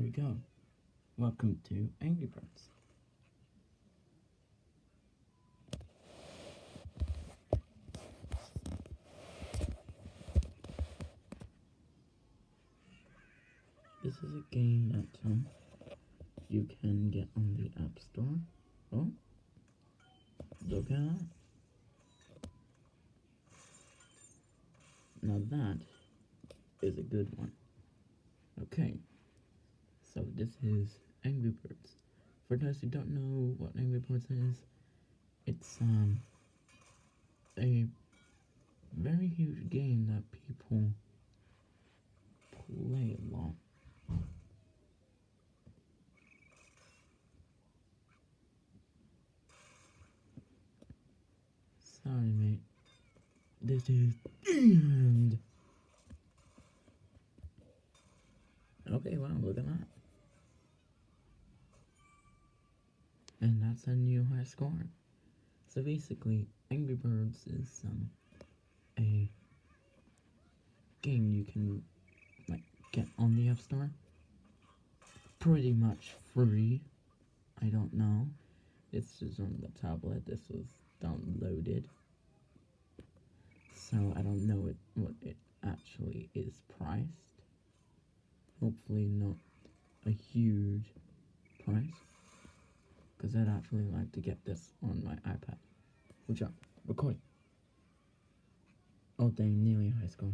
we go. Welcome to Angry Birds. This is a game that you can get on the App Store. Oh, look at that. Now that is a good one. Okay, so this is Angry Birds. For those who don't know what Angry Birds is, it's a very huge game that people play a lot. Sorry, mate. This is the end. Okay, wow, look at that. And that's a new high score. So basically, Angry Birds is a game you can get on the App Store. Pretty much free. I don't know. This is on the tablet. This was downloaded. So I don't know what it actually is priced. Hopefully not a huge price, because I'd actually like to get this on my iPad. Good job, recording. Oh dang, nearly high score.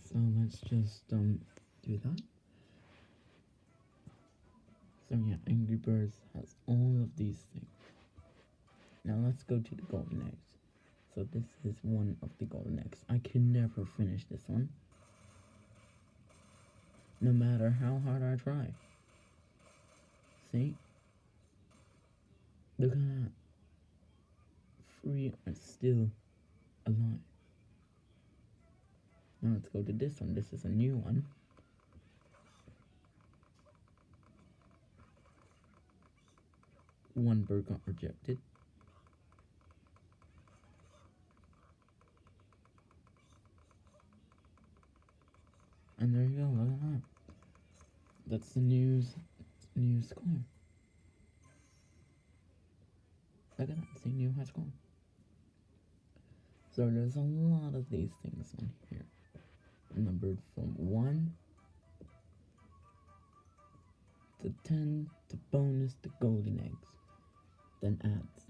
So let's just do that. So yeah, Angry Birds has all of these things. Now let's go to the golden eggs. So this is one of the golden eggs. I can never finish this one, no matter how hard I try. See? Look at that. 3 are still alive. Now let's go to this one. This is a new one. One bird got rejected. And there you go, look at that. That's the new score. Look at that, see, new high score. So there's a lot of these things on here. Numbered from 1 to 10 to bonus to golden eggs. Then ads.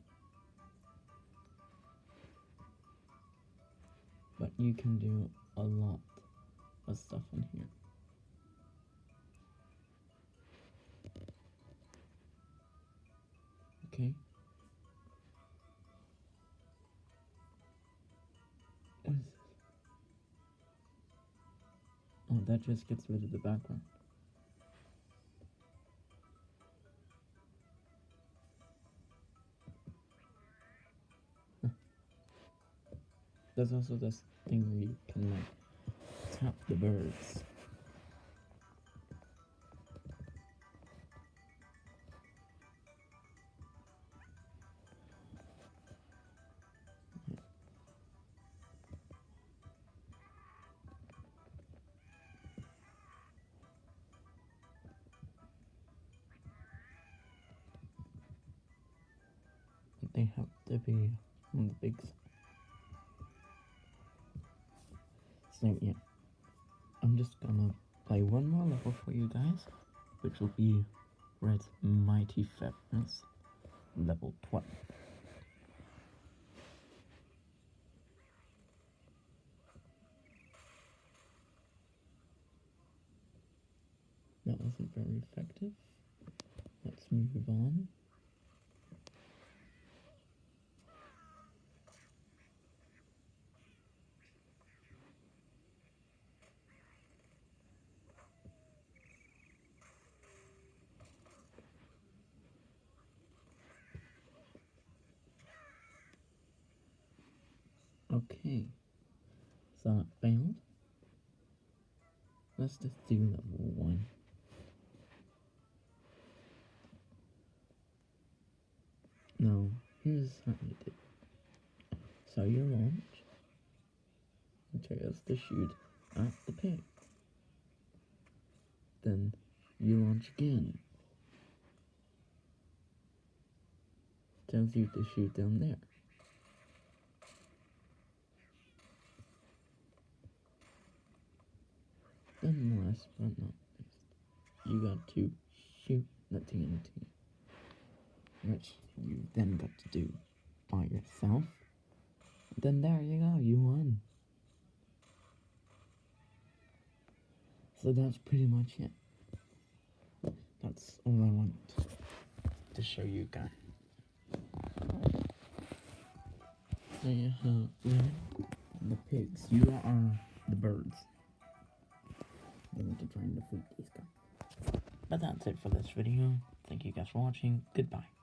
But you can do a lot of stuff on here. Okay. What is this? Oh, that just gets rid of the background. There's also this thing where you can tap the birds. But they have to be on the big side. So yeah, I'm just gonna play one more level for you guys, which will be Red's Mighty Feathers, level 12. That wasn't very effective. Let's move on. Okay, so that failed. Let's just do level 1. Now, here's how you do. So you launch, and tries to shoot at the pig. then you launch again. Tells you to shoot down there. Then last but not least, you got to shoot the TNT, which you then got to do by yourself. Then there you go, you won. So that's pretty much it. That's all I want to show you guys. So you have the pigs. You are the birds. I need to try and defeat these guys. But that's it for this video. Thank you guys for watching. Goodbye.